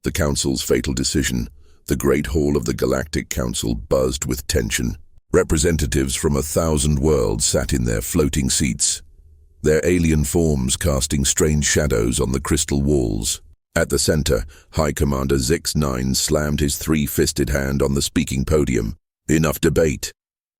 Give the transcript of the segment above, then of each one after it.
The Council's fatal decision. The Great Hall of the Galactic Council buzzed with tension. Representatives from 1,000 worlds sat in their floating seats, their alien forms casting strange shadows on the crystal walls. At the center, High Commander Zix-9 slammed his three-fisted hand on the speaking podium. Enough debate.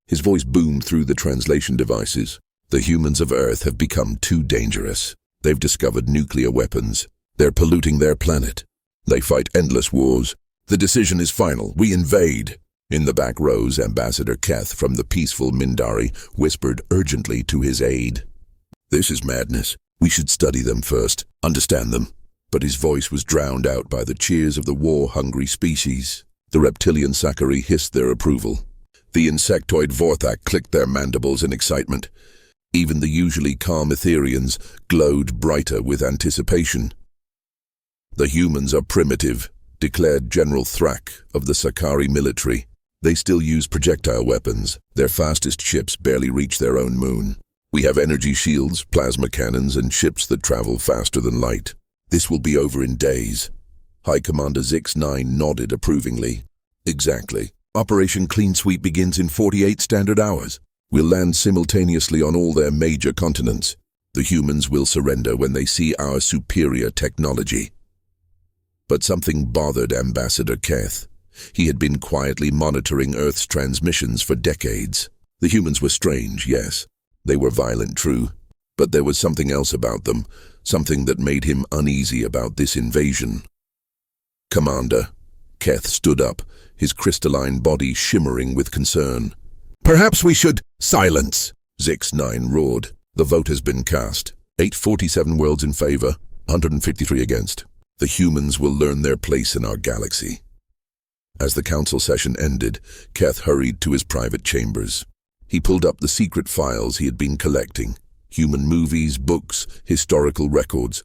His voice boomed through the translation devices. The humans of Earth have become too dangerous. They've discovered nuclear weapons. They're polluting their planet. They fight endless wars. The decision is final. We invade. In the back rows, Ambassador Keth from the peaceful Mindari whispered urgently to his aide. This is madness. We should study them first, understand them. But his voice was drowned out by the cheers of the war-hungry species. The reptilian Sakari hissed their approval. The insectoid Vorthak clicked their mandibles in excitement. Even the usually calm Etherians glowed brighter with anticipation. The humans are primitive, declared General Thrak of the Sakari military. They still use projectile weapons. Their fastest ships barely reach their own moon. We have energy shields, plasma cannons, and ships that travel faster than light. This will be over in days. High Commander Zix-9 nodded approvingly. Exactly. Operation Clean Sweep begins in 48 standard hours. We'll land simultaneously on all their major continents. The humans will surrender when they see our superior technology. But something bothered Ambassador Keth. He had been quietly monitoring Earth's transmissions for decades. The humans were strange, yes. They were violent, true. But there was something else about them, something that made him uneasy about this invasion. Commander. Keth stood up, his crystalline body shimmering with concern. Perhaps we should— Silence! Zix-9 roared. The vote has been cast. 847 worlds in favor, 153 against. The humans will learn their place in our galaxy. As the council session ended, Keth hurried to his private chambers. He pulled up the secret files he had been collecting. Human movies, books, historical records.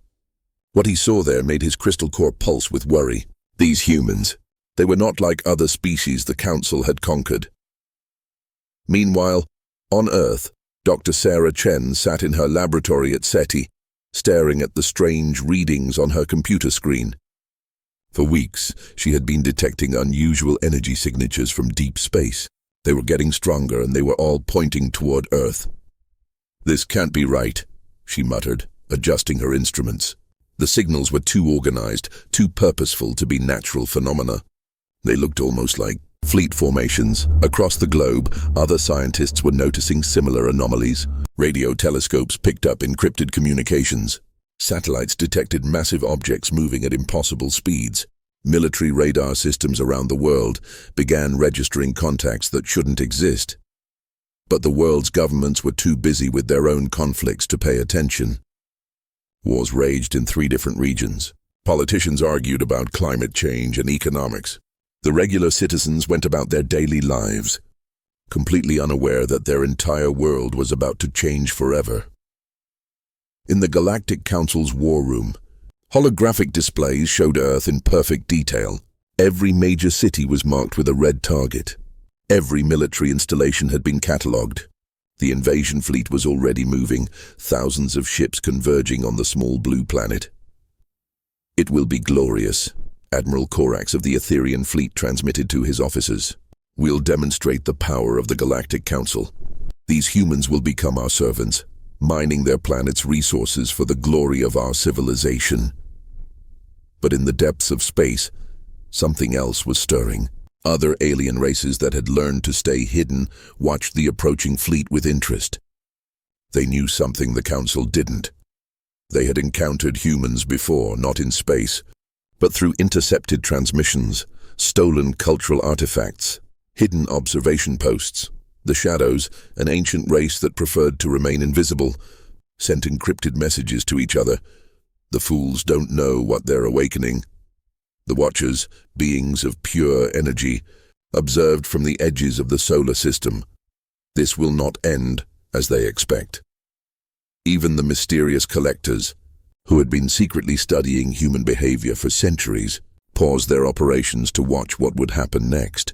What he saw there made his crystal core pulse with worry. These humans, they were not like other species the council had conquered. Meanwhile, on Earth, Dr. Sarah Chen sat in her laboratory at SETI, staring at the strange readings on her computer screen. For weeks, she had been detecting unusual energy signatures from deep space. They were getting stronger and they were all pointing toward Earth. This can't be right, she muttered, adjusting her instruments. The signals were too organized, too purposeful to be natural phenomena. They looked almost like fleet formations. Across the globe, other scientists were noticing similar anomalies. Radio telescopes picked up encrypted communications. Satellites detected massive objects moving at impossible speeds. Military radar systems around the world began registering contacts that shouldn't exist. But the world's governments were too busy with their own conflicts to pay attention. Wars raged in 3 different regions. Politicians argued about climate change and economics. The regular citizens went about their daily lives, completely unaware that their entire world was about to change forever. In the Galactic Council's war room, holographic displays showed Earth in perfect detail. Every major city was marked with a red target. Every military installation had been catalogued. The invasion fleet was already moving, thousands of ships converging on the small blue planet. It will be glorious, Admiral Korax of the Etherian fleet transmitted to his officers. We'll demonstrate the power of the Galactic Council. These humans will become our servants, mining their planet's resources for the glory of our civilization. But in the depths of space, something else was stirring. Other alien races that had learned to stay hidden watched the approaching fleet with interest. They knew something the Council didn't. They had encountered humans before, not in space, but through intercepted transmissions, stolen cultural artifacts, hidden observation posts. The Shadows, an ancient race that preferred to remain invisible, sent encrypted messages to each other. The fools don't know what they're awakening. The Watchers, beings of pure energy, observed from the edges of the solar system. This will not end as they expect. Even the mysterious collectors, who had been secretly studying human behavior for centuries, paused their operations to watch what would happen next.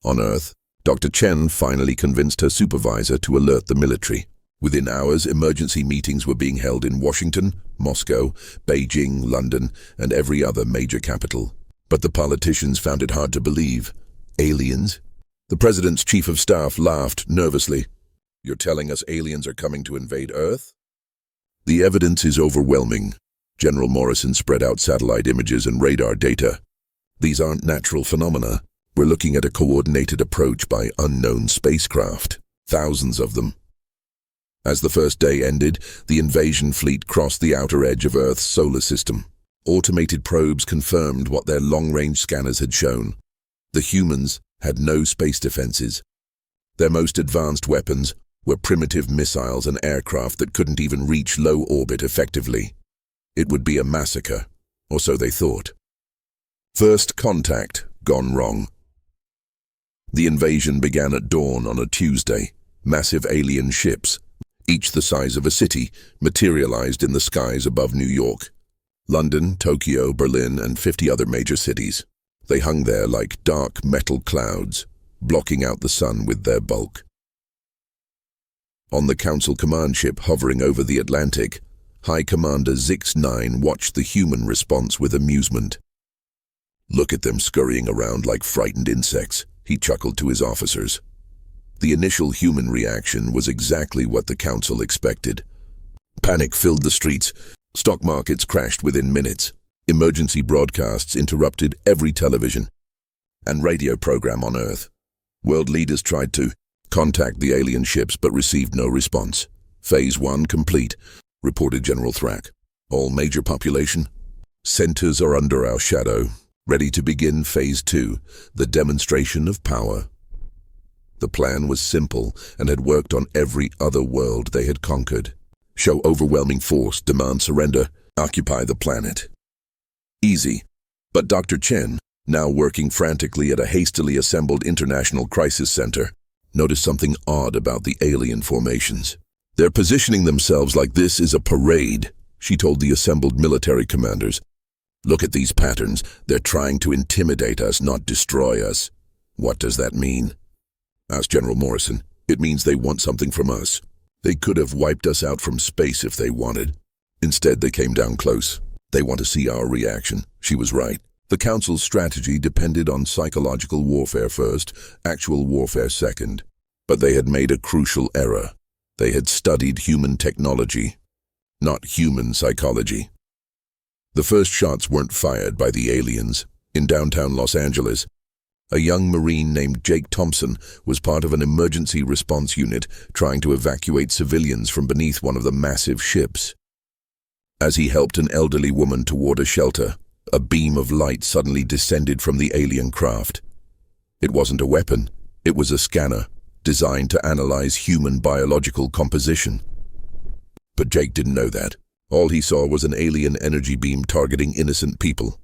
On Earth, Dr. Chen finally convinced her supervisor to alert the military. Within hours, emergency meetings were being held in Washington, Moscow, Beijing, London, and every other major capital. But the politicians found it hard to believe. Aliens? The president's chief of staff laughed nervously. You're telling us aliens are coming to invade Earth? The evidence is overwhelming. General Morrison spread out satellite images and radar data. These aren't natural phenomena. We're looking at a coordinated approach by unknown spacecraft. Thousands of them. As the first day ended, the invasion fleet crossed the outer edge of Earth's solar system. Automated probes confirmed what their long-range scanners had shown. The humans had no space defenses. Their most advanced weapons were primitive missiles and aircraft that couldn't even reach low orbit effectively. It would be a massacre, or so they thought. First contact gone wrong. The invasion began at dawn on a Tuesday. Massive alien ships, each the size of a city, materialized in the skies above New York. London, Tokyo, Berlin, and 50 other major cities. They hung there like dark metal clouds, blocking out the sun with their bulk. On the Council command ship hovering over the Atlantic, High Commander Zix-9 watched the human response with amusement. Look at them scurrying around like frightened insects, he chuckled to his officers. The initial human reaction was exactly what the Council expected. Panic filled the streets. Stock markets crashed within minutes. Emergency broadcasts interrupted every television and radio program on Earth. World leaders tried to contact the alien ships but received no response. Phase 1 complete, reported General Thrack. All major population centers are under our shadow, ready to begin Phase 2, the demonstration of power. The plan was simple and had worked on every other world they had conquered. Show overwhelming force, demand surrender, occupy the planet. Easy. But Dr. Chen, now working frantically at a hastily assembled international crisis center, noticed something odd about the alien formations. They're positioning themselves like this is a parade, she told the assembled military commanders. Look at these patterns. They're trying to intimidate us, not destroy us. What does that mean? Asked General Morrison. It means they want something from us. They could have wiped us out from space if they wanted. Instead, they came down close. They want to see our reaction. She was right. The Council's strategy depended on psychological warfare first, actual warfare second. But they had made a crucial error. They had studied human technology, not human psychology. The first shots weren't fired by the aliens. In downtown Los Angeles, a young Marine named Jake Thompson was part of an emergency response unit trying to evacuate civilians from beneath one of the massive ships. As he helped an elderly woman toward a shelter, a beam of light suddenly descended from the alien craft. It wasn't a weapon, it was a scanner, designed to analyze human biological composition. But Jake didn't know that. All he saw was an alien energy beam targeting innocent people.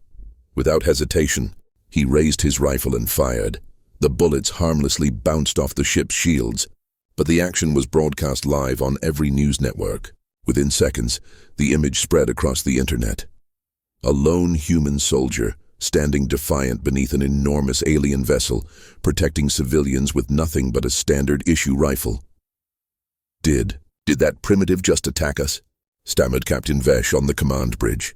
Without hesitation, he raised his rifle and fired. The bullets harmlessly bounced off the ship's shields, but the action was broadcast live on every news network. Within seconds, the image spread across the internet. A lone human soldier, standing defiant beneath an enormous alien vessel, protecting civilians with nothing but a standard-issue rifle. Did that primitive just attack us? Stammered Captain Vesh on the command bridge.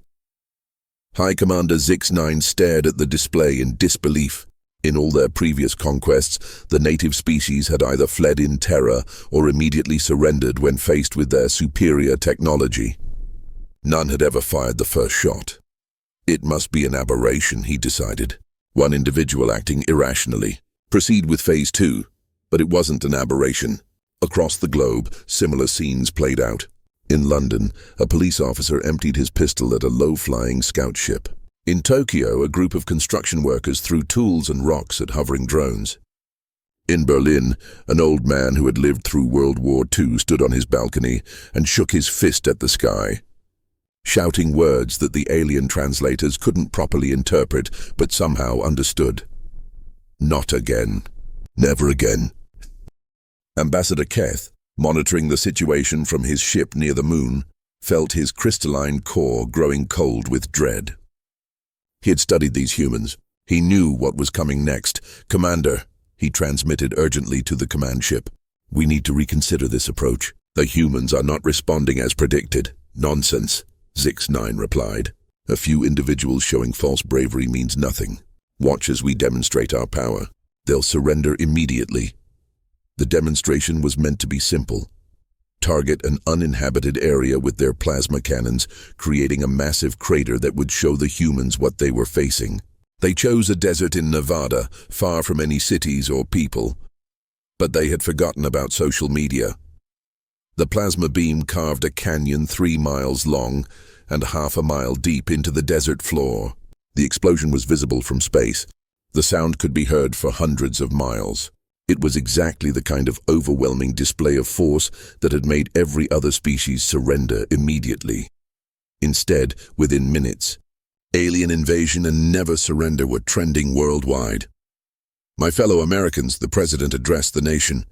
High Commander Zix-9 stared at the display in disbelief. In all their previous conquests, the native species had either fled in terror or immediately surrendered when faced with their superior technology. None had ever fired the first shot. It must be an aberration, he decided. One individual acting irrationally. Proceed with Phase 2. But it wasn't an aberration. Across the globe, similar scenes played out. In London, a police officer emptied his pistol at a low-flying scout ship. In Tokyo, a group of construction workers threw tools and rocks at hovering drones. In Berlin, an old man who had lived through World War II stood on his balcony and shook his fist at the sky, shouting words that the alien translators couldn't properly interpret but somehow understood. Not again. Never again. Ambassador Keth, monitoring the situation from his ship near the moon, felt his crystalline core growing cold with dread. He had studied these humans. He knew what was coming next. Commander, he transmitted urgently to the command ship. We need to reconsider this approach. The humans are not responding as predicted. Nonsense, Zix-9 replied. A few individuals showing false bravery means nothing. Watch as we demonstrate our power. They'll surrender immediately. The demonstration was meant to be simple. Target an uninhabited area with their plasma cannons, creating a massive crater that would show the humans what they were facing. They chose a desert in Nevada, far from any cities or people. But they had forgotten about social media. The plasma beam carved a canyon 3 miles long and half a mile deep into the desert floor. The explosion was visible from space. The sound could be heard for hundreds of miles. It was exactly the kind of overwhelming display of force that had made every other species surrender immediately. Instead, within minutes, alien invasion and never surrender were trending worldwide. My fellow Americans, the president addressed the nation,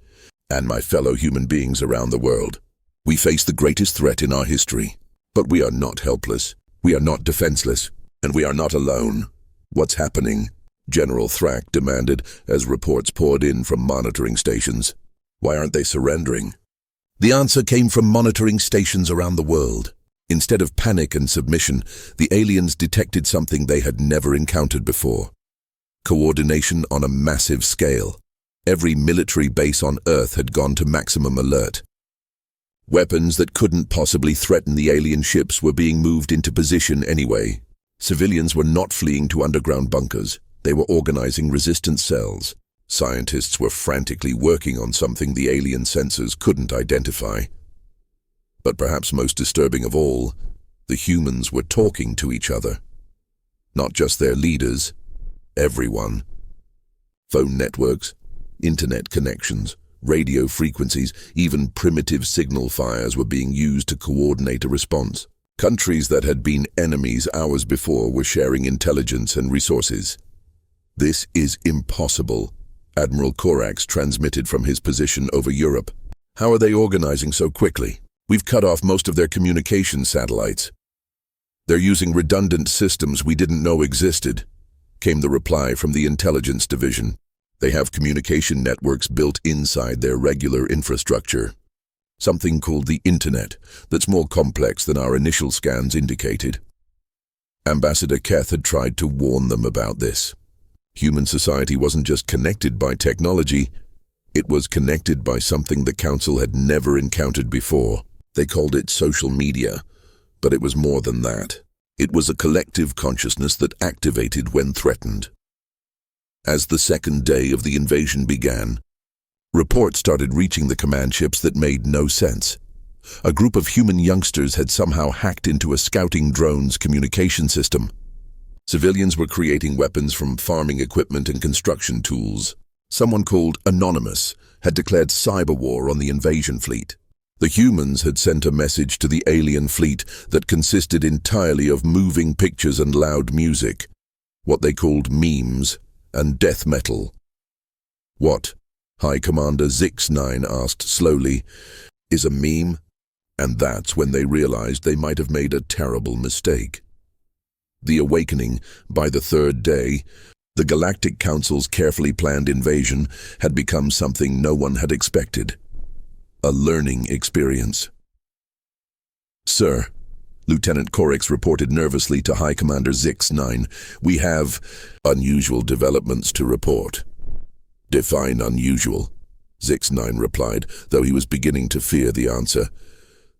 and my fellow human beings around the world. We face the greatest threat in our history, but we are not helpless. We are not defenseless, and we are not alone. What's happening? General Thrack demanded as reports poured in from monitoring stations. Why aren't they surrendering? The answer came from monitoring stations around the world. Instead of panic and submission, the aliens detected something they had never encountered before. Coordination on a massive scale. Every military base on Earth had gone to maximum alert. Weapons that couldn't possibly threaten the alien ships were being moved into position anyway. Civilians were not fleeing to underground bunkers. They were organizing resistance cells. Scientists were frantically working on something the alien sensors couldn't identify. But perhaps most disturbing of all, the humans were talking to each other. Not just their leaders, everyone. Phone networks, internet connections, radio frequencies, even primitive signal fires were being used to coordinate a response. Countries that had been enemies hours before were sharing intelligence and resources. This is impossible, Admiral Korax transmitted from his position over Europe. How are they organizing so quickly? We've cut off most of their communication satellites. They're using redundant systems we didn't know existed, came the reply from the intelligence division. They have communication networks built inside their regular infrastructure. Something called the Internet, that's more complex than our initial scans indicated. Ambassador Keth had tried to warn them about this. Human society wasn't just connected by technology, it was connected by something the Council had never encountered before. They called it social media, but it was more than that. It was a collective consciousness that activated when threatened. As the second day of the invasion began, reports started reaching the command ships that made no sense. A group of human youngsters had somehow hacked into a scouting drone's communication system. Civilians were creating weapons from farming equipment and construction tools. Someone called Anonymous had declared cyber war on the invasion fleet. The humans had sent a message to the alien fleet that consisted entirely of moving pictures and loud music, what they called memes and death metal. What? High Commander Zix-9 asked slowly, is a meme? And that's when they realized they might have made a terrible mistake. The awakening, by the third day, the Galactic Council's carefully planned invasion had become something no one had expected. A learning experience. Sir, Lieutenant Korax reported nervously to High Commander Zix-9, we have unusual developments to report. Define unusual, Zix-9 replied, though he was beginning to fear the answer.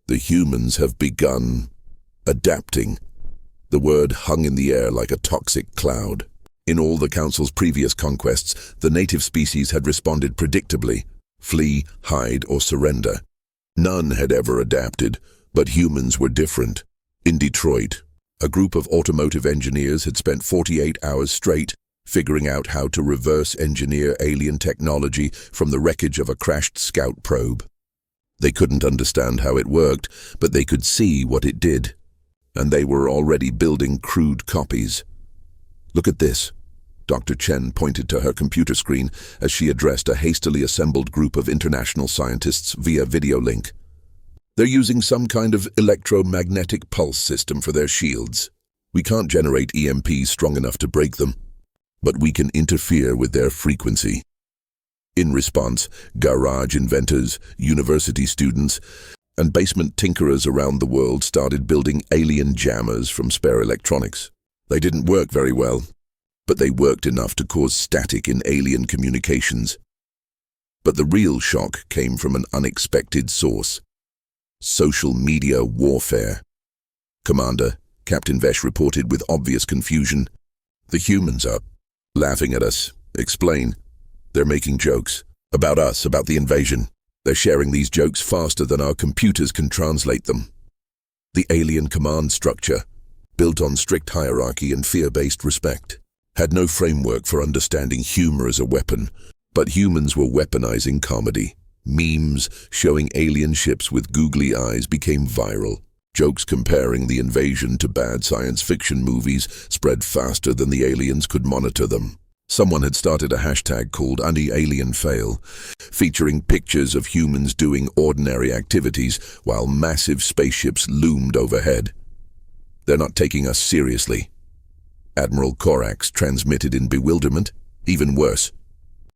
The humans have begun adapting. The word hung in the air like a toxic cloud. In all the Council's previous conquests, the native species had responded predictably, flee, hide, or surrender. None had ever adapted, but humans were different. In Detroit, a group of automotive engineers had spent 48 hours straight figuring out how to reverse engineer alien technology from the wreckage of a crashed scout probe. They couldn't understand how it worked, but they could see what it did. And they were already building crude copies. Look at this. Dr. Chen pointed to her computer screen as she addressed a hastily assembled group of international scientists via video link. They're using some kind of electromagnetic pulse system for their shields. We can't generate EMPs strong enough to break them, but we can interfere with their frequency. In response, garage inventors, university students, and basement tinkerers around the world started building alien jammers from spare electronics. They didn't work very well, but they worked enough to cause static in alien communications. But the real shock came from an unexpected source: social media warfare. "Commander," Captain Vesh reported with obvious confusion, "the humans are laughing at us." "Explain." "They're making jokes. About us, about the invasion. They're sharing these jokes faster than our computers can translate them." The alien command structure, built on strict hierarchy and fear-based respect, had no framework for understanding humor as a weapon, but humans were weaponizing comedy. Memes showing alien ships with googly eyes became viral. Jokes comparing the invasion to bad science fiction movies spread faster than the aliens could monitor them. Someone had started a hashtag called #AntiAlienFail, featuring pictures of humans doing ordinary activities while massive spaceships loomed overhead. "They're not taking us seriously," Admiral Korax transmitted in bewilderment. Even worse,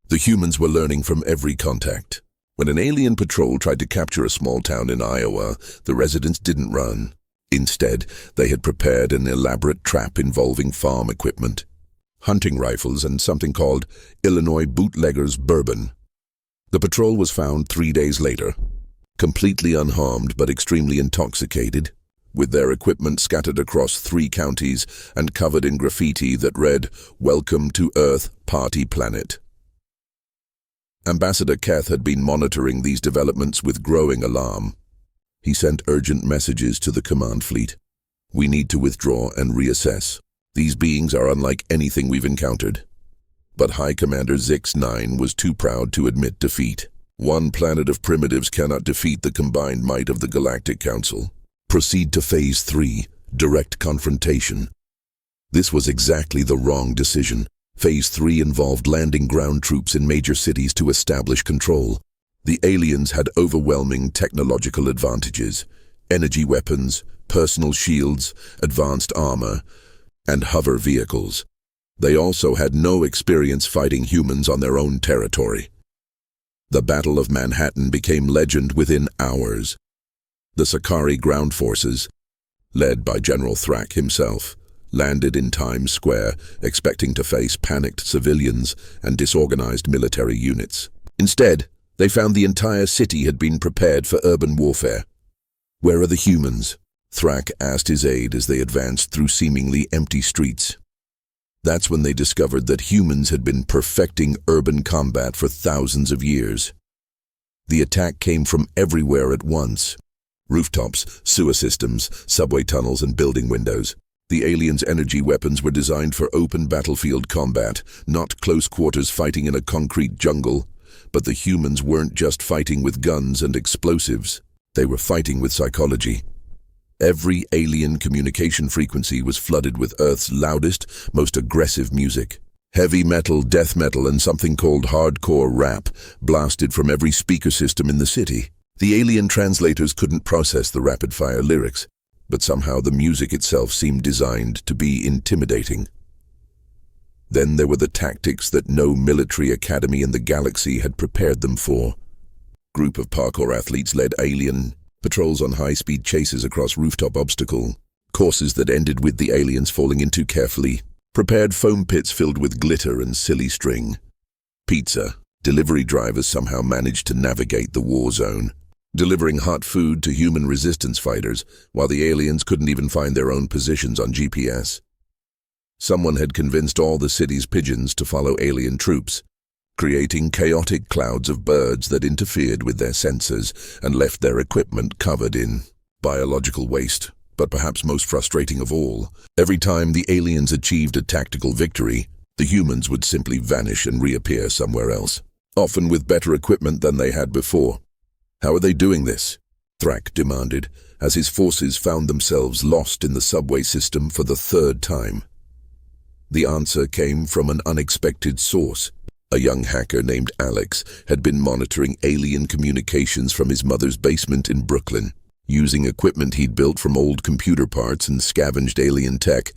the humans were learning from every contact. When an alien patrol tried to capture a small town in Iowa, the residents didn't run. Instead, they had prepared an elaborate trap involving farm equipment, hunting rifles, and something called Illinois bootleggers bourbon. The patrol was found 3 days later, completely unharmed but extremely intoxicated, with their equipment scattered across 3 counties and covered in graffiti that read, "Welcome to Earth, Party Planet." Ambassador Keth had been monitoring these developments with growing alarm. He sent urgent messages to the command fleet. "We need to withdraw and reassess. These beings are unlike anything we've encountered." But High Commander Zix-9 was too proud to admit defeat. "One planet of primitives cannot defeat the combined might of the Galactic Council. Proceed to Phase 3, direct confrontation." This was exactly the wrong decision. Phase 3 involved landing ground troops in major cities to establish control. The aliens had overwhelming technological advantages: energy weapons, personal shields, advanced armor, and hover vehicles. They also had no experience fighting humans on their own territory. The Battle of Manhattan became legend within hours. The Sakari ground forces, led by General Thrak himself, landed in Times Square, expecting to face panicked civilians and disorganized military units. Instead, they found the entire city had been prepared for urban warfare. "Where are the humans?" Thrak asked his aide as they advanced through seemingly empty streets. That's when they discovered that humans had been perfecting urban combat for thousands of years. The attack came from everywhere at once: rooftops, sewer systems, subway tunnels, and building windows. The aliens' energy weapons were designed for open battlefield combat, not close quarters fighting in a concrete jungle. But the humans weren't just fighting with guns and explosives. They were fighting with psychology. Every alien communication frequency was flooded with Earth's loudest, most aggressive music. Heavy metal, death metal, and something called hardcore rap blasted from every speaker system in the city. The alien translators couldn't process the rapid-fire lyrics, but somehow the music itself seemed designed to be intimidating. Then there were the tactics that no military academy in the galaxy had prepared them for. Group of parkour athletes led alien patrols on high-speed chases across rooftop obstacle courses that ended with the aliens falling into carefully prepared foam pits filled with glitter and silly string. Pizza delivery drivers somehow managed to navigate the war zone, delivering hot food to human resistance fighters while the aliens couldn't even find their own positions on GPS. Someone had convinced all the city's pigeons to follow alien troops, creating chaotic clouds of birds that interfered with their sensors and left their equipment covered in biological waste. But perhaps most frustrating of all, every time the aliens achieved a tactical victory, the humans would simply vanish and reappear somewhere else, often with better equipment than they had before. "How are they doing this?" Thrak demanded, as his forces found themselves lost in the subway system for the 3rd time. The answer came from an unexpected source. A young hacker named Alex had been monitoring alien communications from his mother's basement in Brooklyn. Using equipment he'd built from old computer parts and scavenged alien tech,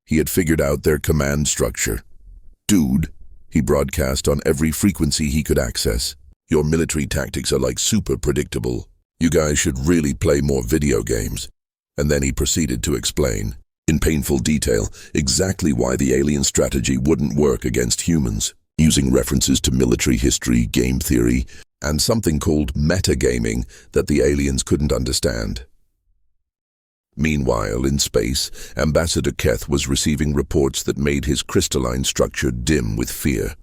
he had figured out their command structure. "Dude," he broadcast on every frequency he could access, "your military tactics are like super predictable. You guys should really play more video games. And then he proceeded to explain, in painful detail, exactly why the alien strategy wouldn't work against humans, using references to military history, game theory, and something called metagaming that the aliens couldn't understand. Meanwhile, in space, Ambassador Keth was receiving reports that made his crystalline structure dim with fear.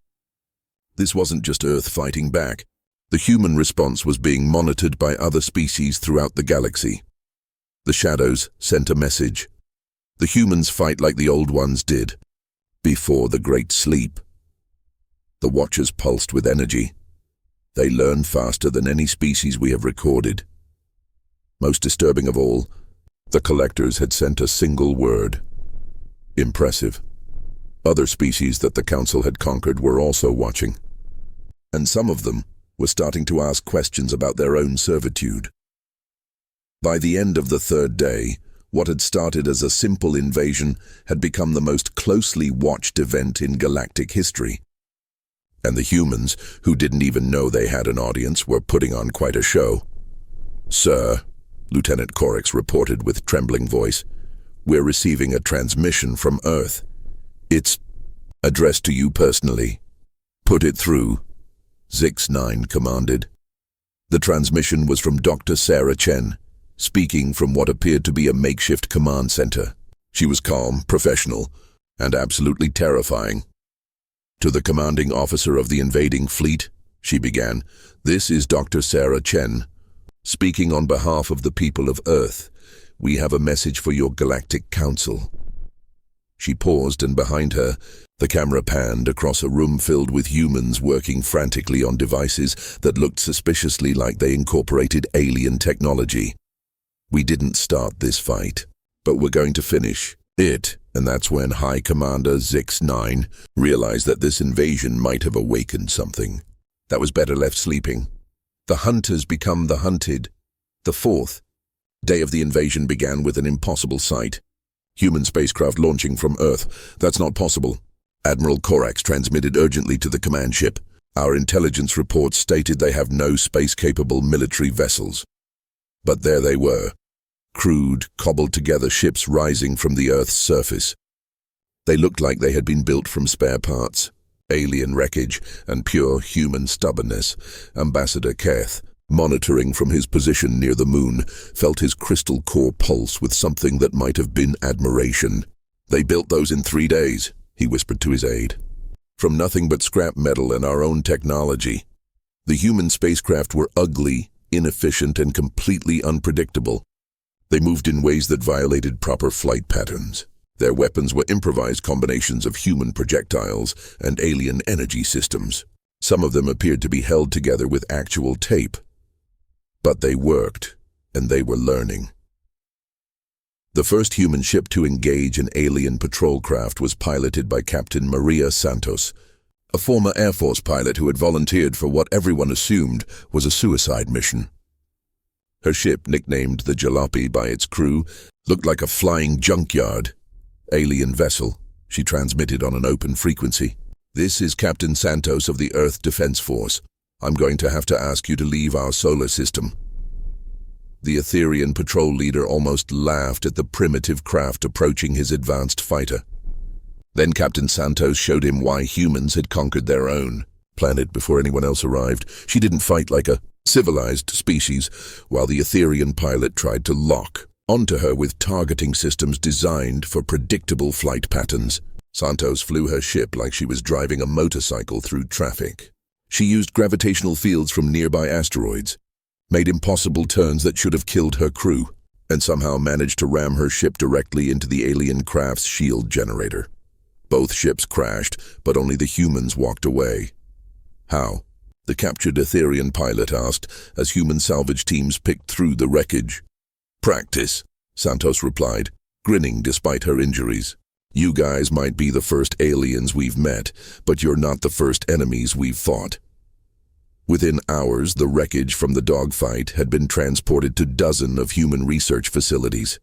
This wasn't just Earth fighting back. The human response was being monitored by other species throughout the galaxy. The shadows sent a message. The humans fight like the old ones did, before the Great Sleep. The Watchers pulsed with energy. They learn faster than any species we have recorded. Most disturbing of all, the Collectors had sent a single word. Impressive. Other species that the Council had conquered were also watching. And some of them were starting to ask questions about their own servitude. By the end of the third day, what had started as a simple invasion had become the most closely watched event in galactic history. And the humans, who didn't even know they had an audience, were putting on quite a show. "Sir," Lieutenant Corax reported with trembling voice, "we're receiving a transmission from Earth. It's addressed to you personally." "Put it through," Zix-9 commanded. The transmission was from Dr. Sarah Chen, speaking from what appeared to be a makeshift command center. She was calm, professional, and absolutely terrifying. "To the commanding officer of the invading fleet," she began, "this is Dr. Sarah Chen. Speaking on behalf of the people of Earth, we have a message for your Galactic Council." She paused, and behind her, the camera panned across a room filled with humans working frantically on devices that looked suspiciously like they incorporated alien technology. "We didn't start this fight, but we're going to finish it." And that's when High Commander Zix-9 realized that this invasion might have awakened something that was better left sleeping. The hunters become the hunted. The fourth day of the invasion began with an impossible sight. Human spacecraft launching from Earth. "That's not possible." Admiral Corax transmitted urgently to the command ship. "Our intelligence reports stated they have no space-capable military vessels." But there they were. Crude, cobbled-together ships rising from the Earth's surface. They looked like they had been built from spare parts. Alien wreckage and pure human stubbornness. Ambassador Keth, monitoring from his position near the moon, felt his crystal core pulse with something that might have been admiration. "They built those in 3 days, he whispered to his aide. "From nothing but scrap metal and our own technology." The human spacecraft were ugly, inefficient, and completely unpredictable. They moved in ways that violated proper flight patterns. Their weapons were improvised combinations of human projectiles and alien energy systems. Some of them appeared to be held together with actual tape. But they worked, and they were learning. The first human ship to engage an alien patrol craft was piloted by Captain Maria Santos, a former Air Force pilot who had volunteered for what everyone assumed was a suicide mission. Her ship, nicknamed the Jalopy by its crew, looked like a flying junkyard. "Alien vessel," she transmitted on an open frequency. "This is Captain Santos of the Earth Defense Force. I'm going to have to ask you to leave our solar system." The Etherian patrol leader almost laughed at the primitive craft approaching his advanced fighter. Then Captain Santos showed him why humans had conquered their own planet before anyone else arrived. She didn't fight like a civilized species, while the Etherian pilot tried to lock onto her with targeting systems designed for predictable flight patterns. Santos flew her ship like she was driving a motorcycle through traffic. She used gravitational fields from nearby asteroids, made impossible turns that should have killed her crew, and somehow managed to ram her ship directly into the alien craft's shield generator. Both ships crashed, but only the humans walked away. "How?" the captured Etherian pilot asked as human salvage teams picked through the wreckage. "Practice," Santos replied, grinning despite her injuries. "You guys might be the first aliens we've met, but you're not the first enemies we've fought." Within hours, the wreckage from the dogfight had been transported to dozens of human research facilities.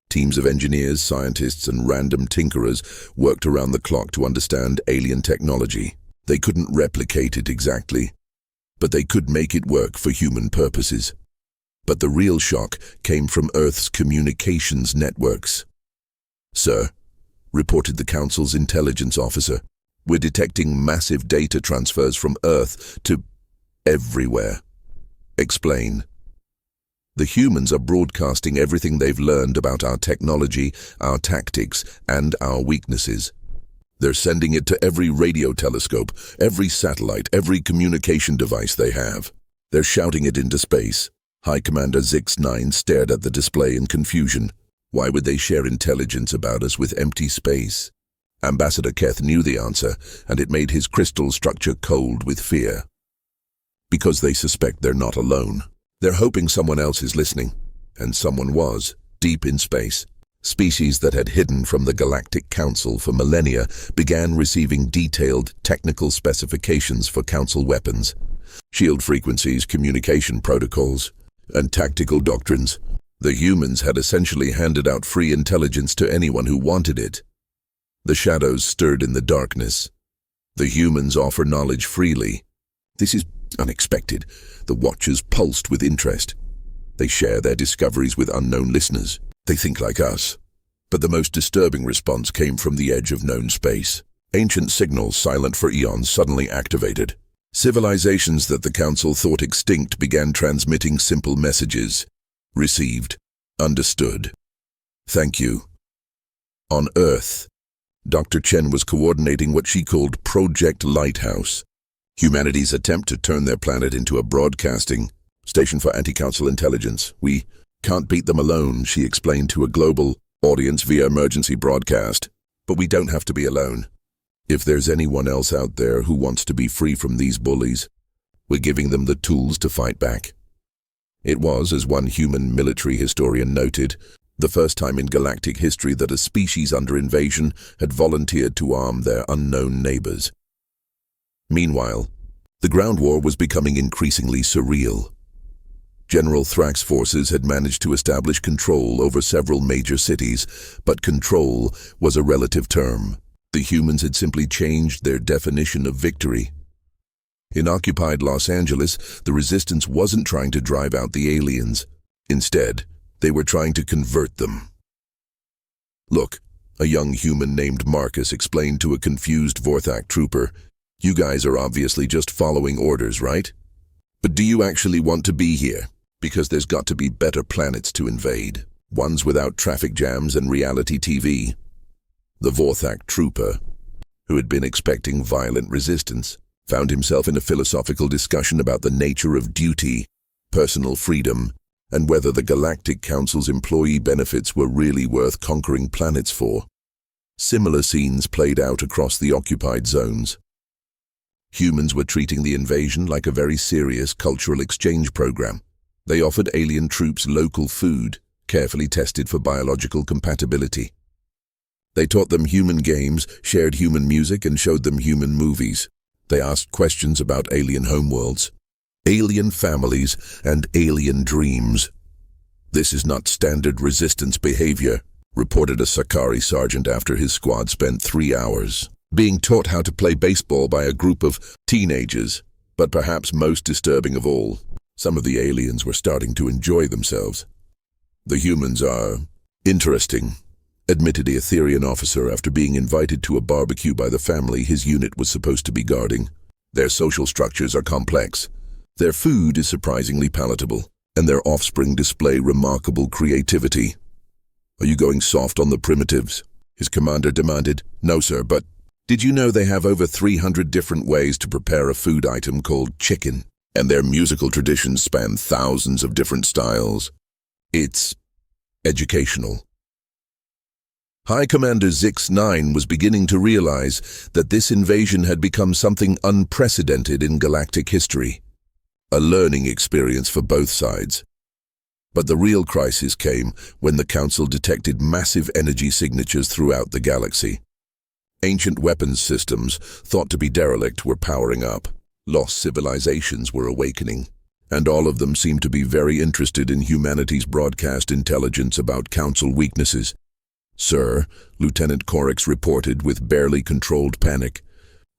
Teams of engineers, scientists, and random tinkerers worked around the clock to understand alien technology. They couldn't replicate it exactly, but they could make it work for human purposes. But the real shock came from Earth's communications networks. "Sir," reported the Council's intelligence officer, "we're detecting massive data transfers from Earth to everywhere." "Explain." "The humans are broadcasting everything they've learned about our technology, our tactics, and our weaknesses. They're sending it to every radio telescope, every satellite, every communication device they have. They're shouting it into space." High Commander Zix-9 stared at the display in confusion. Why would they share intelligence about us with empty space? Ambassador Keth knew the answer, and it made his crystal structure cold with fear. Because they suspect they're not alone. They're hoping someone else is listening, and someone was, deep in space. Species that had hidden from the Galactic Council for millennia began receiving detailed technical specifications for Council weapons, shield frequencies, communication protocols, and tactical doctrines. The humans had essentially handed out free intelligence to anyone who wanted it. The shadows stirred in the darkness. The humans offer knowledge freely. This is unexpected. The Watchers pulsed with interest. They share their discoveries with unknown listeners. They think like us. But the most disturbing response came from the edge of known space. Ancient signals silent for eons suddenly activated. Civilizations that the Council thought extinct began transmitting simple messages. Received. Understood. Thank you. On Earth, Dr. Chen was coordinating what she called Project Lighthouse, humanity's attempt to turn their planet into a broadcasting station for anti-Council intelligence. "We can't beat them alone," she explained to a global audience via emergency broadcast. "But we don't have to be alone. If there's anyone else out there who wants to be free from these bullies, we're giving them the tools to fight back." It was, as one human military historian noted, the first time in galactic history that a species under invasion had volunteered to arm their unknown neighbors. Meanwhile, the ground war was becoming increasingly surreal. General Thrax's forces had managed to establish control over several major cities, but control was a relative term. The humans had simply changed their definition of victory. In occupied Los Angeles, the resistance wasn't trying to drive out the aliens. Instead, they were trying to convert them. "Look," a young human named Marcus explained to a confused Vorthak trooper, "you guys are obviously just following orders, right? But do you actually want to be here? Because there's got to be better planets to invade, ones without traffic jams and reality TV." The Vorthak trooper, who had been expecting violent resistance, found himself in a philosophical discussion about the nature of duty, personal freedom, and whether the Galactic Council's employee benefits were really worth conquering planets for. Similar scenes played out across the occupied zones. Humans were treating the invasion like a very serious cultural exchange program. They offered alien troops local food, carefully tested for biological compatibility. They taught them human games, shared human music, and showed them human movies. They asked questions about alien homeworlds, alien families, and alien dreams. "This is not standard resistance behavior," reported a Sakari sergeant after his squad spent 3 hours being taught how to play baseball by a group of teenagers. But perhaps most disturbing of all, some of the aliens were starting to enjoy themselves. "The humans are interesting," admitted the Etherian officer after being invited to a barbecue by the family his unit was supposed to be guarding. "Their social structures are complex. Their food is surprisingly palatable, and their offspring display remarkable creativity." "Are you going soft on the primitives?" his commander demanded. "No, sir, but did you know they have over 300 different ways to prepare a food item called chicken? And their musical traditions span thousands of different styles. It's educational." High Commander Zix-9 was beginning to realize that this invasion had become something unprecedented in galactic history, a learning experience for both sides. But the real crisis came when the Council detected massive energy signatures throughout the galaxy. Ancient weapons systems, thought to be derelict, were powering up. Lost civilizations were awakening, and all of them seemed to be very interested in humanity's broadcast intelligence about Council weaknesses. "Sir," Lieutenant Corix reported with barely controlled panic,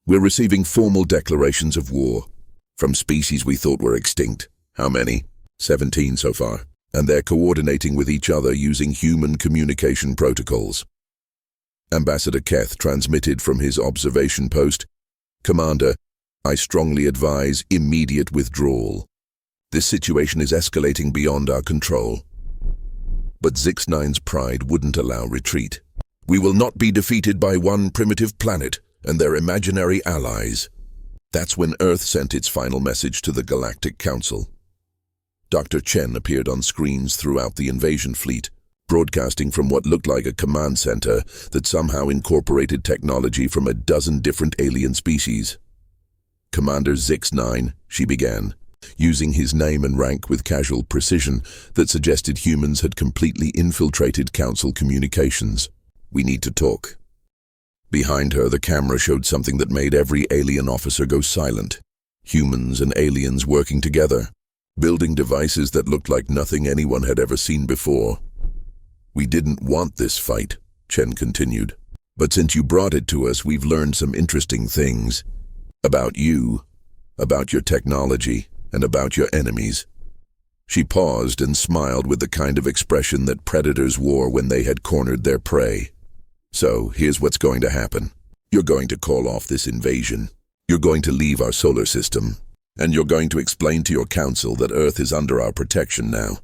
"we're receiving formal declarations of war from species we thought were extinct." "How many?" 17 so far, and they're coordinating with each other using human communication protocols. Ambassador Keth transmitted from his observation post, "Commander, I strongly advise immediate withdrawal. This situation is escalating beyond our control." But Zix-9's pride wouldn't allow retreat. "We will not be defeated by one primitive planet and their imaginary allies." That's when Earth sent its final message to the Galactic Council. Dr. Chen appeared on screens throughout the invasion fleet, broadcasting from what looked like a command center that somehow incorporated technology from a dozen different alien species. "Commander Zix-9," she began, using his name and rank with casual precision that suggested humans had completely infiltrated Council communications. "We need to talk." Behind her, the camera showed something that made every alien officer go silent. Humans and aliens working together, building devices that looked like nothing anyone had ever seen before. "We didn't want this fight," Chen continued. "But since you brought it to us, we've learned some interesting things. About you, about your technology, and about your enemies." She paused and smiled with the kind of expression that predators wore when they had cornered their prey. "So, here's what's going to happen. You're going to call off this invasion. You're going to leave our solar system. And you're going to explain to your council that Earth is under our protection now."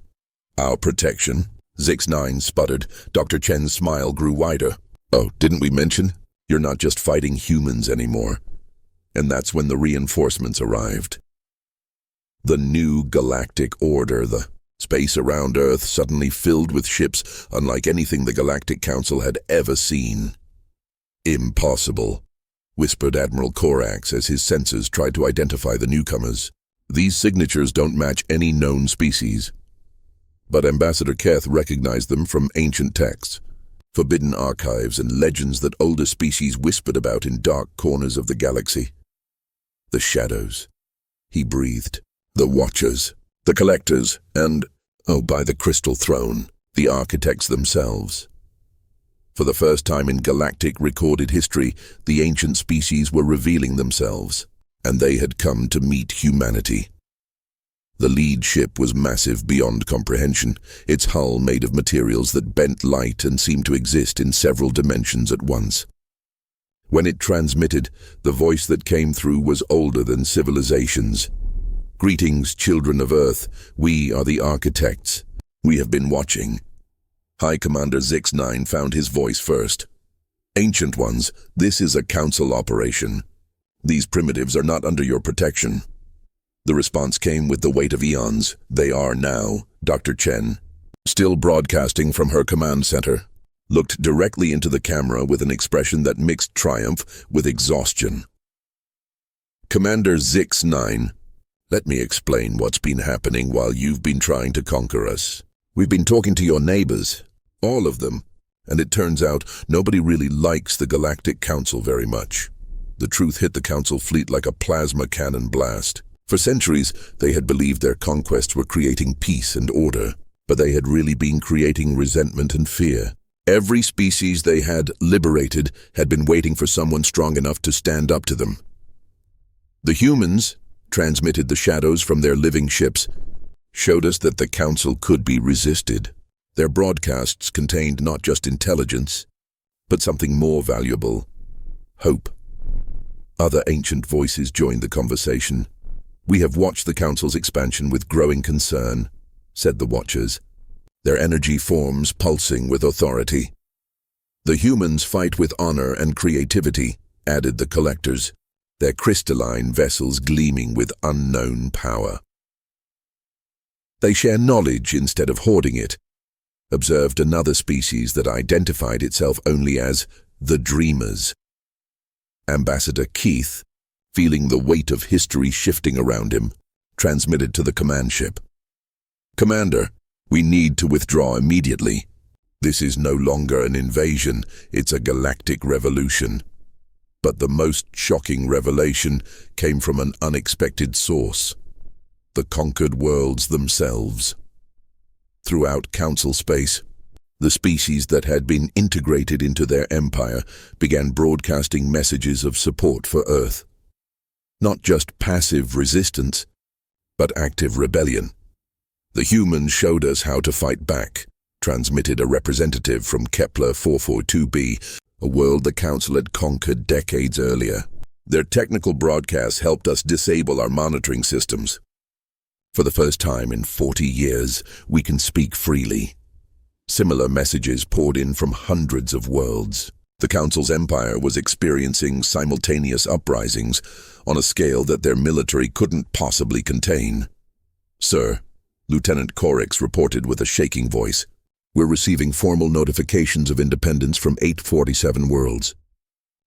"Our protection?" Zix-9 sputtered. Dr. Chen's smile grew wider. "Oh, didn't we mention? You're not just fighting humans anymore." And that's when the reinforcements arrived. The new galactic order, the space around Earth suddenly filled with ships unlike anything the Galactic Council had ever seen. "Impossible," whispered Admiral Corax as his sensors tried to identify the newcomers. "These signatures don't match any known species." But Ambassador Keth recognized them from ancient texts, forbidden archives, and legends that older species whispered about in dark corners of the galaxy. "The shadows," he breathed. "The Watchers, the Collectors, and, oh, by the Crystal Throne, the Architects themselves." For the first time in galactic recorded history, the ancient species were revealing themselves, and they had come to meet humanity. The lead ship was massive beyond comprehension, its hull made of materials that bent light and seemed to exist in several dimensions at once. When it transmitted, the voice that came through was older than civilizations. "Greetings, children of Earth. We are the Architects. We have been watching." High Commander Zix-9 found his voice first. "Ancient Ones, this is a Council operation. These primitives are not under your protection." The response came with the weight of eons. "They are now." Dr. Chen, still broadcasting from her command center, looked directly into the camera with an expression that mixed triumph with exhaustion. "Commander Zix-9, let me explain what's been happening while you've been trying to conquer us. We've been talking to your neighbors, all of them, and it turns out nobody really likes the Galactic Council very much. The truth hit the Council fleet like a plasma cannon blast. For centuries, they had believed their conquests were creating peace and order, but they had really been creating resentment and fear. Every species they had liberated had been waiting for someone strong enough to stand up to them. The humans transmitted the shadows from their living ships, showed us that the Council could be resisted. Their broadcasts contained not just intelligence, but something more valuable: hope. Other ancient voices joined the conversation. "We have watched the Council's expansion with growing concern," said the Watchers, their energy forms pulsing with authority. "The humans fight with honor and creativity," added the Collectors, their crystalline vessels gleaming with unknown power. "They share knowledge instead of hoarding it," observed another species that identified itself only as the Dreamers. Ambassador Keith, feeling the weight of history shifting around him, transmitted to the command ship. "Commander, we need to withdraw immediately. This is no longer an invasion, it's a galactic revolution." But the most shocking revelation came from an unexpected source: the conquered worlds themselves. Throughout Council space, the species that had been integrated into their empire began broadcasting messages of support for Earth. Not just passive resistance, but active rebellion. The humans showed us how to fight back, transmitted a representative from Kepler 442b, a world the Council had conquered decades earlier. Their technical broadcasts helped us disable our monitoring systems. For the first time in 40 years, we can speak freely. Similar messages poured in from hundreds of worlds. The Council's empire was experiencing simultaneous uprisings on a scale that their military couldn't possibly contain. "Sir," Lieutenant Corix reported with a shaking voice, "we're receiving formal notifications of independence from 847 worlds.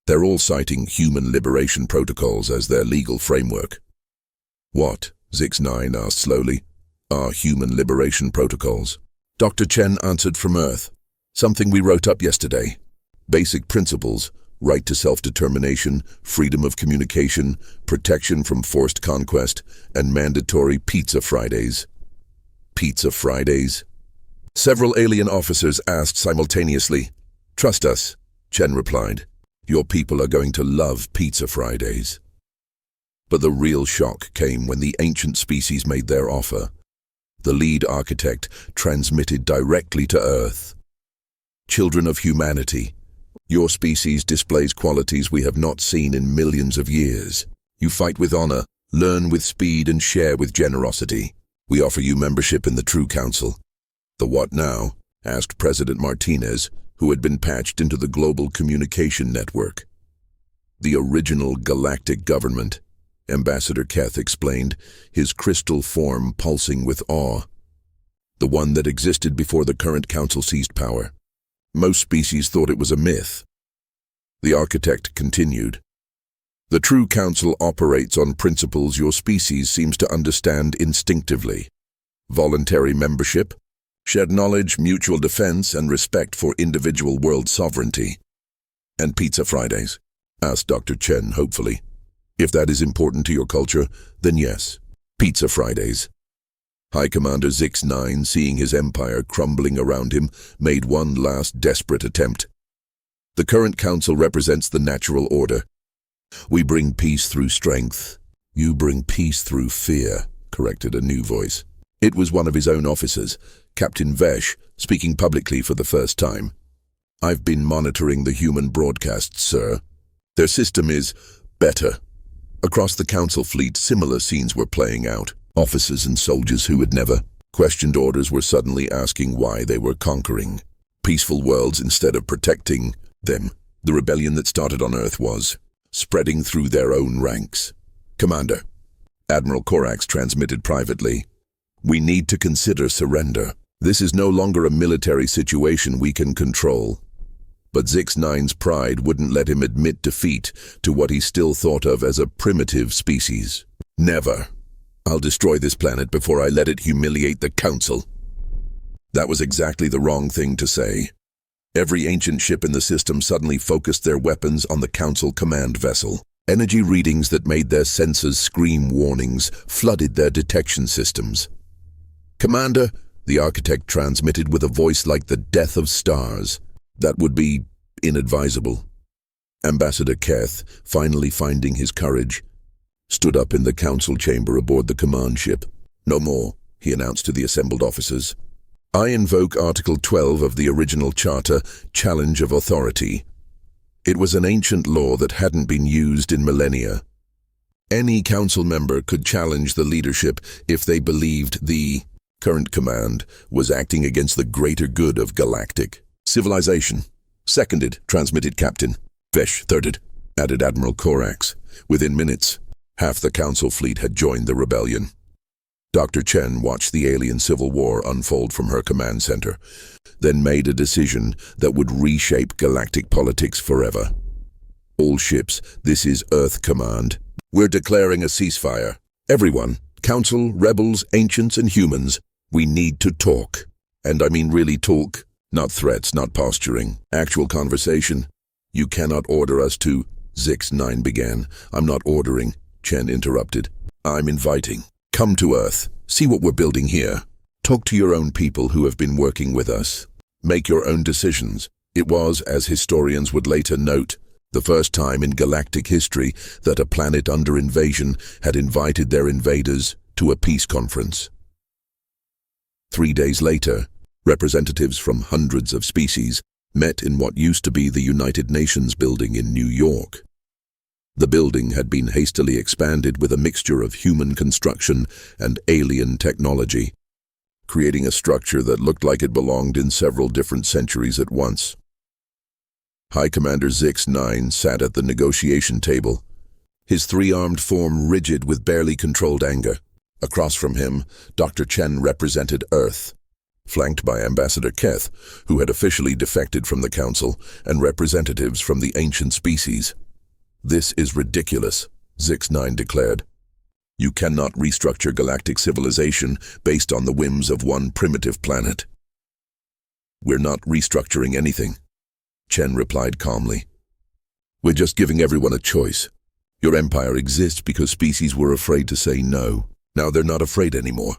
They're all citing human liberation protocols as their legal framework." "What?" Zix-9 asked slowly. "Are human liberation protocols?" Dr. Chen answered from Earth. "Something we wrote up yesterday. Basic principles, right to self-determination, freedom of communication, protection from forced conquest, and mandatory Pizza Fridays." Pizza Fridays? Several alien officers asked simultaneously. "Trust us," Chen replied. "Your people are going to love Pizza Fridays." But the real shock came when the ancient species made their offer. The lead architect transmitted directly to Earth. "Children of humanity, your species displays qualities we have not seen in millions of years. You fight with honor, learn with speed, and share with generosity. We offer you membership in the True Council." "The what now?" asked President Martinez, who had been patched into the global communication network. "The original galactic government," Ambassador Keth explained, his crystal form pulsing with awe. "The one that existed before the current council seized power. Most species thought it was a myth." The architect continued. "The True Council operates on principles your species seems to understand instinctively. Voluntary membership, shared knowledge, mutual defense, and respect for individual world sovereignty." "And Pizza Fridays?" asked Dr. Chen hopefully. "If that is important to your culture, then yes, Pizza Fridays." High Commander Zix-9, seeing his empire crumbling around him, made one last desperate attempt. "The current council represents the natural order. We bring peace through strength. You bring peace through fear," corrected a new voice. It was one of his own officers, Captain Vesh, speaking publicly for the first time. "I've been monitoring the human broadcasts, sir. Their system is better." Across the council fleet, similar scenes were playing out. Officers and soldiers who had never questioned orders were suddenly asking why they were conquering peaceful worlds instead of protecting them. The rebellion that started on Earth was spreading through their own ranks. "Commander," Admiral Corax transmitted privately, "we need to consider surrender. This is no longer a military situation we can control." But Zix-9's pride wouldn't let him admit defeat to what he still thought of as a primitive species. "Never. I'll destroy this planet before I let it humiliate the Council." That was exactly the wrong thing to say. Every ancient ship in the system suddenly focused their weapons on the Council command vessel. Energy readings that made their sensors scream warnings flooded their detection systems. "Commander," the architect transmitted with a voice like the death of stars. "That would be inadvisable." Ambassador Keth, finally finding his courage, stood up in the council chamber aboard the command ship. "No more," he announced to the assembled officers. "I invoke Article 12 of the original charter, Challenge of Authority." It was an ancient law that hadn't been used in millennia. Any council member could challenge the leadership if they believed the current command was acting against the greater good of galactic civilization. "Seconded," transmitted Captain Vesh. "Thirded," added Admiral Corax. Within minutes, half the council fleet had joined the rebellion. Dr. Chen watched the alien civil war unfold from her command center, then made a decision that would reshape galactic politics forever. "All ships, this is Earth Command. We're declaring a ceasefire. Everyone, Council, rebels, ancients, and humans, we need to talk. And I mean really talk. Not threats, not posturing. Actual conversation. You cannot order us to..." Zix-9 began. "I'm not ordering," Chen interrupted. "I'm inviting. Come to Earth. See what we're building here. Talk to your own people who have been working with us. Make your own decisions." It was, as historians would later note, the first time in galactic history that a planet under invasion had invited their invaders to a peace conference. 3 days later, representatives from hundreds of species met in what used to be the United Nations building in New York. The building had been hastily expanded with a mixture of human construction and alien technology, creating a structure that looked like it belonged in several different centuries at once. High Commander Zix-9 sat at the negotiation table, his three-armed form rigid with barely controlled anger. Across from him, Dr. Chen represented Earth, flanked by Ambassador Keth, who had officially defected from the Council, and representatives from the ancient species. "This is ridiculous," Zix-9 declared. "You cannot restructure galactic civilization based on the whims of one primitive planet." "We're not restructuring anything," Chen replied calmly. "We're just giving everyone a choice. Your empire exists because species were afraid to say no. Now they're not afraid anymore."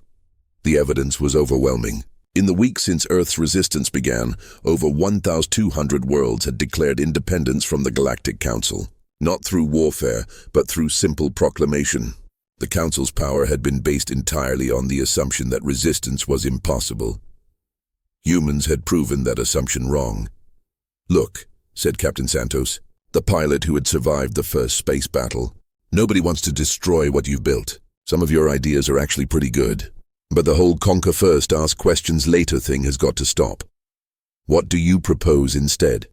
The evidence was overwhelming. In the week since Earth's resistance began, over 1,200 worlds had declared independence from the Galactic Council, not through warfare, but through simple proclamation. The Council's power had been based entirely on the assumption that resistance was impossible. Humans had proven that assumption wrong. "Look," said Captain Santos, the pilot who had survived the first space battle, "nobody wants to destroy what you've built. Some of your ideas are actually pretty good. But the whole conquer first, ask questions later thing has got to stop. What do you propose instead?"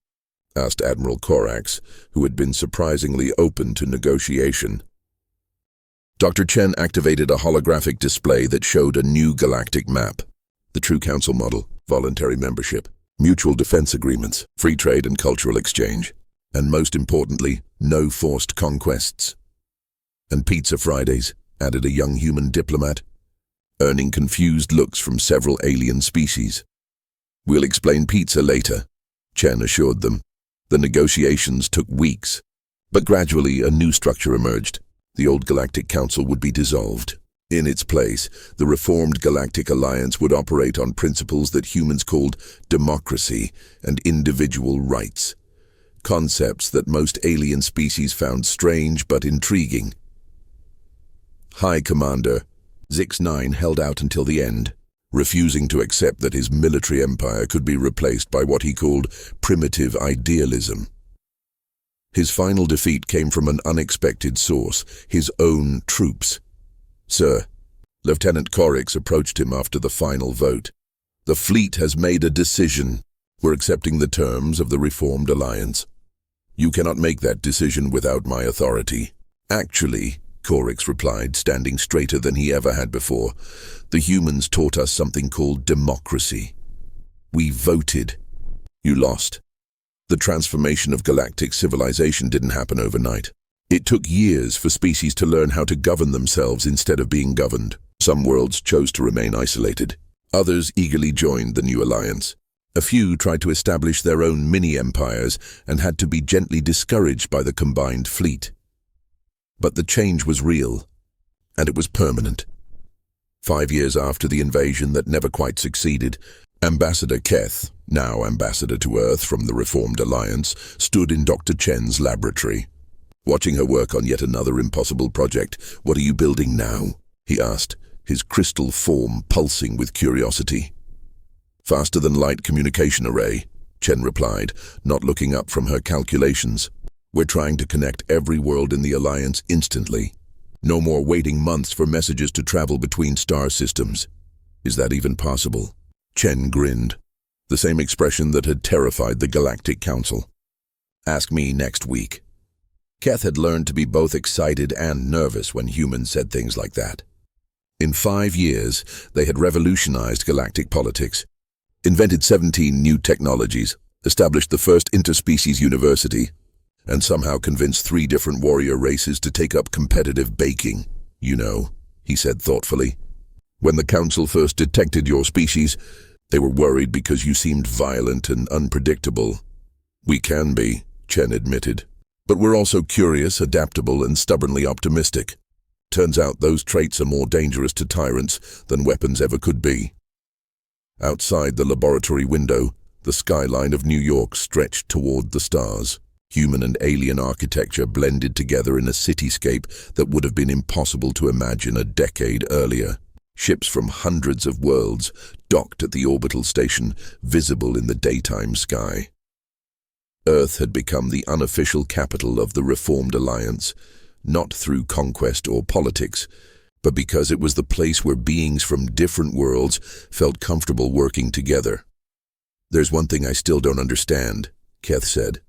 asked Admiral Corax, who had been surprisingly open to negotiation. Dr. Chen activated a holographic display that showed a new galactic map. The true council model, voluntary membership, mutual defense agreements, free trade and cultural exchange, and most importantly, no forced conquests. "And Pizza Fridays," added a young human diplomat, earning confused looks from several alien species. "We'll explain pizza later," Chen assured them. The negotiations took weeks, but gradually a new structure emerged. The old Galactic Council would be dissolved. In its place, the reformed Galactic Alliance would operate on principles that humans called democracy and individual rights, concepts that most alien species found strange but intriguing. High Commander Zix-9 held out until the end, refusing to accept that his military empire could be replaced by what he called primitive idealism. His final defeat came from an unexpected source, his own troops. "Sir," Lieutenant Corax approached him after the final vote, "the fleet has made a decision. We're accepting the terms of the Reformed Alliance. You cannot make that decision without my authority." "Actually," Corax replied, standing straighter than he ever had before, "the humans taught us something called democracy. We voted. You lost. The transformation of galactic civilization didn't happen overnight. It took years for species to learn how to govern themselves instead of being governed. Some worlds chose to remain isolated. Others eagerly joined the new alliance. A few tried to establish their own mini-empires and had to be gently discouraged by the combined fleet. But the change was real, and it was permanent. 5 years after the invasion that never quite succeeded, Ambassador Keth, now Ambassador to Earth from the Reformed Alliance, stood in Dr. Chen's laboratory. Watching her work on yet another impossible project. "What are you building now?" he asked, his crystal form pulsing with curiosity. "Faster-than-light communication array," Chen replied, not looking up from her calculations. "We're trying to connect every world in the Alliance instantly. No more waiting months for messages to travel between star systems. Is that even possible?" Chen grinned, the same expression that had terrified the Galactic Council. "Ask me next week." Keth had learned to be both excited and nervous when humans said things like that. In 5 years, they had revolutionized galactic politics, invented 17 new technologies, established the first interspecies university, and somehow convinced 3 different warrior races to take up competitive baking. "You know," he said thoughtfully, "when the Council first detected your species, they were worried because you seemed violent and unpredictable." "We can be," Chen admitted. "But we're also curious, adaptable, and stubbornly optimistic. Turns out those traits are more dangerous to tyrants than weapons ever could be." Outside the laboratory window, the skyline of New York stretched toward the stars. Human and alien architecture blended together in a cityscape that would have been impossible to imagine a decade earlier. Ships from hundreds of worlds docked at the orbital station, visible in the daytime sky. Earth had become the unofficial capital of the Reformed Alliance, not through conquest or politics, but because it was the place where beings from different worlds felt comfortable working together. "There's one thing I still don't understand," Keth said.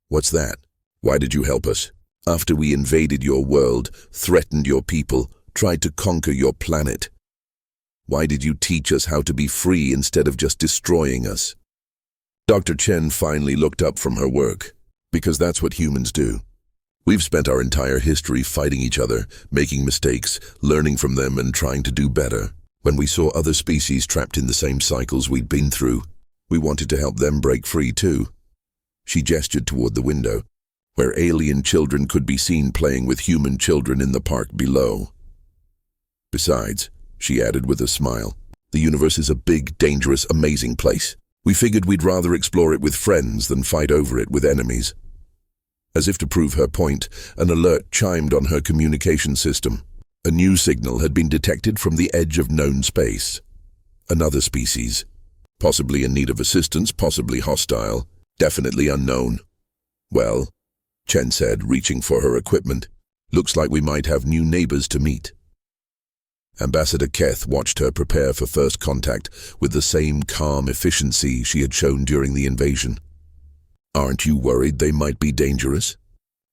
"What's that? Why did you help us? After we invaded your world, threatened your people, tried to conquer your planet. Why did you teach us how to be free instead of just destroying us?" Dr. Chen finally looked up from her work. "Because that's what humans do. We've spent our entire history fighting each other, making mistakes, learning from them and trying to do better. When we saw other species trapped in the same cycles we'd been through, we wanted to help them break free too." She gestured toward the window, where alien children could be seen playing with human children in the park below. "Besides," she added with a smile, "the universe is a big, dangerous, amazing place. We figured we'd rather explore it with friends than fight over it with enemies." As if to prove her point, an alert chimed on her communication system. A new signal had been detected from the edge of known space. Another species. Possibly in need of assistance, possibly hostile, definitely unknown. "Well," Chen said, reaching for her equipment, "looks like we might have new neighbors to meet." Ambassador Keth watched her prepare for first contact with the same calm efficiency she had shown during the invasion. "Aren't you worried they might be dangerous?"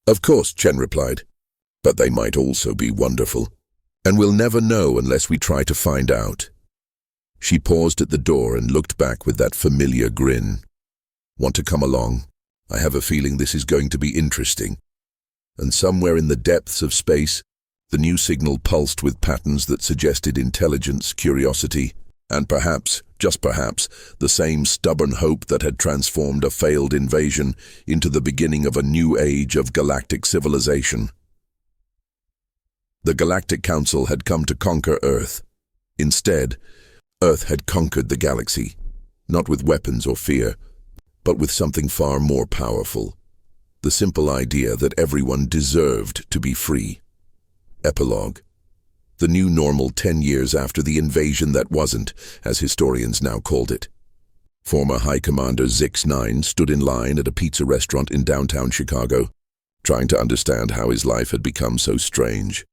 "Of course," Chen replied, "but they might also be wonderful. And we'll never know unless we try to find out." She paused at the door and looked back with that familiar grin. "Want to come along? I have a feeling this is going to be interesting." And somewhere in the depths of space, the new signal pulsed with patterns that suggested intelligence, curiosity, and perhaps, just perhaps, the same stubborn hope that had transformed a failed invasion into the beginning of a new age of galactic civilization. The Galactic Council had come to conquer Earth. Instead, Earth had conquered the galaxy, not with weapons or fear, but with something far more powerful: the simple idea that everyone deserved to be free. Epilogue. The new normal 10 years after the invasion that wasn't, as historians now called it. Former High Commander Zix-9 stood in line at a pizza restaurant in downtown Chicago, trying to understand how his life had become so strange.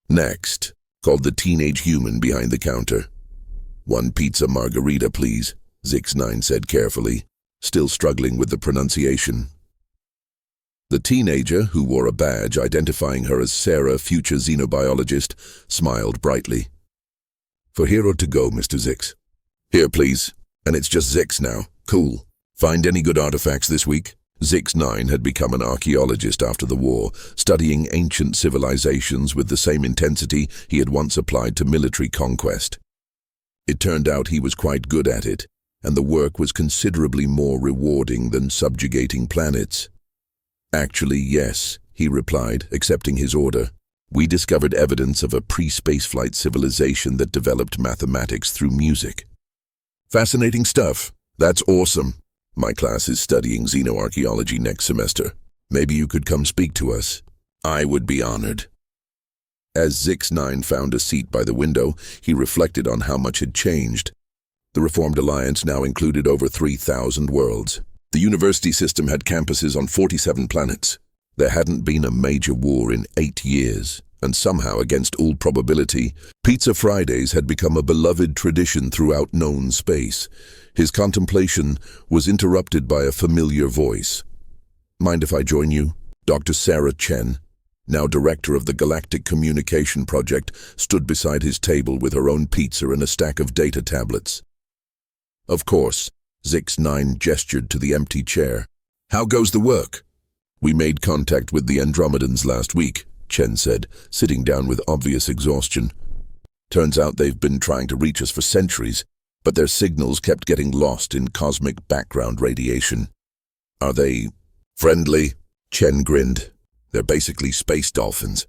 "Next," called the teenage human behind the counter. "One pizza margarita, please," Zix-9 said carefully, still struggling with the pronunciation. The teenager, who wore a badge identifying her as Sarah, future xenobiologist, smiled brightly. "For here or to go, Mr. Zix?" "Here, please. And it's just Zix now. Cool. Find any good artifacts this week?" Zix-9 had become an archaeologist after the war, studying ancient civilizations with the same intensity he had once applied to military conquest. It turned out he was quite good at it, and the work was considerably more rewarding than subjugating planets. "Actually, yes," he replied, accepting his order. "We discovered evidence of a pre-spaceflight civilization that developed mathematics through music." "Fascinating stuff. That's awesome. My class is studying xenoarchaeology next semester. Maybe you could come speak to us." "I would be honored." As Zix-9 found a seat by the window, he reflected on how much had changed. The Reformed Alliance now included over 3,000 worlds. The university system had campuses on 47 planets. There hadn't been a major war in 8 years, and somehow, against all probability, Pizza Fridays had become a beloved tradition throughout known space. His contemplation was interrupted by a familiar voice. "Mind if I join you?" Dr. Sarah Chen, now director of the Galactic Communication Project, stood beside his table with her own pizza and a stack of data tablets. "Of course." Zix-9 gestured to the empty chair. "How goes the work?" "We made contact with the Andromedans last week," Chen said, sitting down with obvious exhaustion. "Turns out they've been trying to reach us for centuries, but their signals kept getting lost in cosmic background radiation." "Are they friendly?" Chen grinned. "They're basically space dolphins.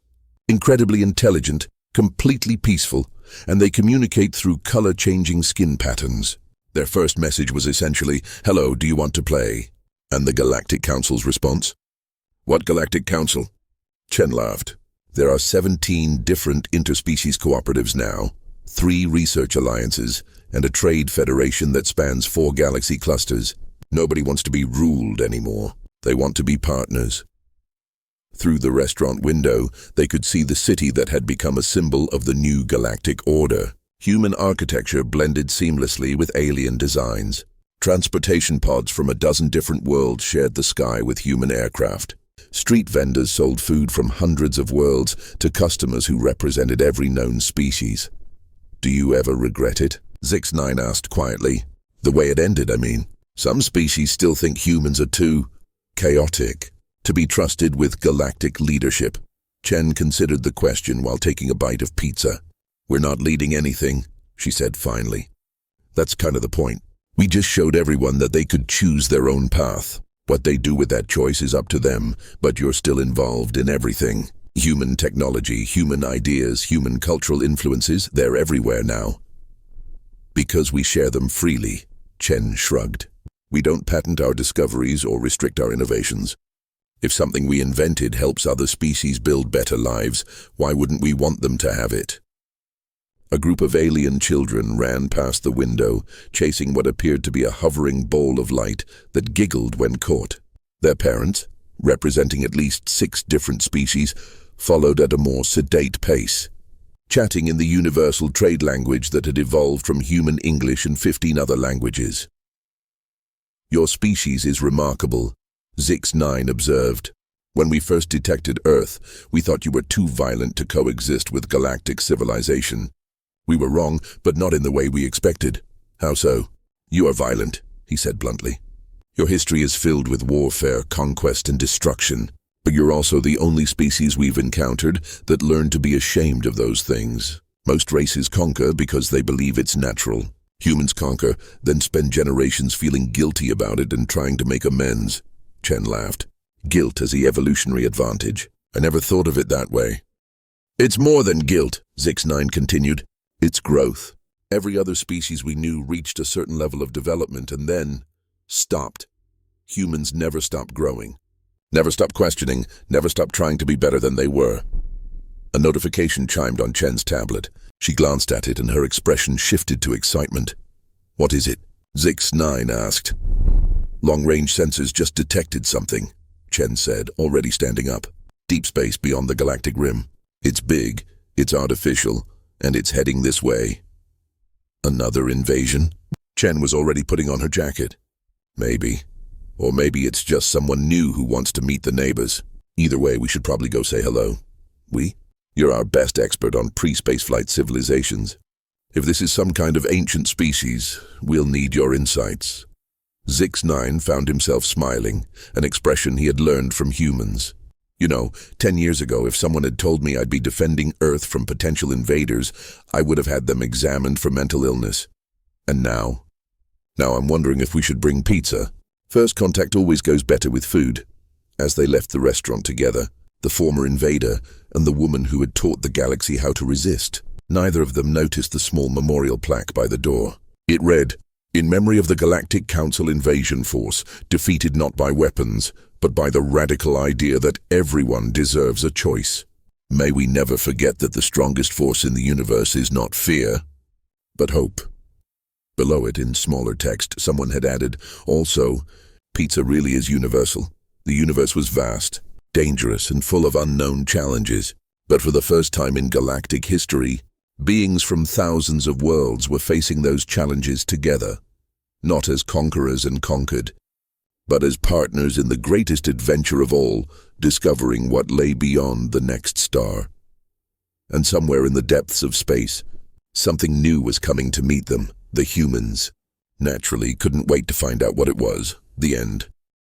Incredibly intelligent, completely peaceful, and they communicate through color-changing skin patterns. Their first message was essentially, 'Hello, do you want to play?' And the Galactic Council's response? "What Galactic Council?" Chen laughed. "There are 17 different interspecies cooperatives now. 3 research alliances, and a trade federation that spans 4 galaxy clusters. Nobody wants to be ruled anymore. They want to be partners. Through the restaurant window, they could see the city that had become a symbol of the new galactic order. Human architecture blended seamlessly with alien designs. Transportation pods from a dozen different worlds shared the sky with human aircraft. Street vendors sold food from hundreds of worlds to customers who represented every known species. "Do you ever regret it?" Zix9 asked quietly. "The way it ended, I mean. Some species still think humans are too chaotic to be trusted with galactic leadership." Chen considered the question while taking a bite of pizza. "We're not leading anything," she said finally. "That's kind of the point. We just showed everyone that they could choose their own path. What they do with that choice is up to them, but you're still involved in everything. Human technology, human ideas, human cultural influences, they're everywhere now. Because we share them freely," Chen shrugged. "We don't patent our discoveries or restrict our innovations. If something we invented helps other species build better lives, why wouldn't we want them to have it?" A group of alien children ran past the window, chasing what appeared to be a hovering ball of light that giggled when caught. Their parents, representing at least 6 different species, followed at a more sedate pace, chatting in the universal trade language that had evolved from human English and 15 other languages. "Your species is remarkable," Zix9 observed. "When we first detected Earth, we thought you were too violent to coexist with galactic civilization. We were wrong, but not in the way we expected." "How so?" "You are violent," he said bluntly. "Your history is filled with warfare, conquest, and destruction. But you're also the only species we've encountered that learned to be ashamed of those things. Most races conquer because they believe it's natural. Humans conquer, then spend generations feeling guilty about it and trying to make amends." Chen laughed. "Guilt as the evolutionary advantage. I never thought of it that way." "It's more than guilt," Zix9 continued. "It's growth. Every other species we knew reached a certain level of development and then stopped. Humans never stopped growing. Never stopped questioning, never stopped trying to be better than they were." A notification chimed on Chen's tablet. She glanced at it and her expression shifted to excitement. "What is it?" Zix9 asked. "Long-range sensors just detected something," Chen said, already standing up. "Deep space beyond the galactic rim. It's big, it's artificial, and it's heading this way." "Another invasion?" Chen was already putting on her jacket. "Maybe. Or maybe it's just someone new who wants to meet the neighbors. Either way, we should probably go say hello." "We? You're our best expert on pre-spaceflight civilizations. If this is some kind of ancient species, we'll need your insights." Zix9 found himself smiling, an expression he had learned from humans. "You know, 10 years ago, if someone had told me I'd be defending Earth from potential invaders, I would have had them examined for mental illness. And now? Now I'm wondering if we should bring pizza. First contact always goes better with food." As they left the restaurant together, the former invader and the woman who had taught the galaxy how to resist, neither of them noticed the small memorial plaque by the door. It read, "In memory of the Galactic Council invasion force, defeated not by weapons, but by the radical idea that everyone deserves a choice. May we never forget that the strongest force in the universe is not fear, but hope." Below it, in smaller text, someone had added, "Also, pizza really is universal. The universe was vast, dangerous, and full of unknown challenges. But for the first time in galactic history, beings from thousands of worlds were facing those challenges together, not as conquerors and conquered, but as partners in the greatest adventure of all, discovering what lay beyond the next star. And somewhere in the depths of space, something new was coming to meet them, the humans. Naturally, couldn't wait to find out what it was." The end.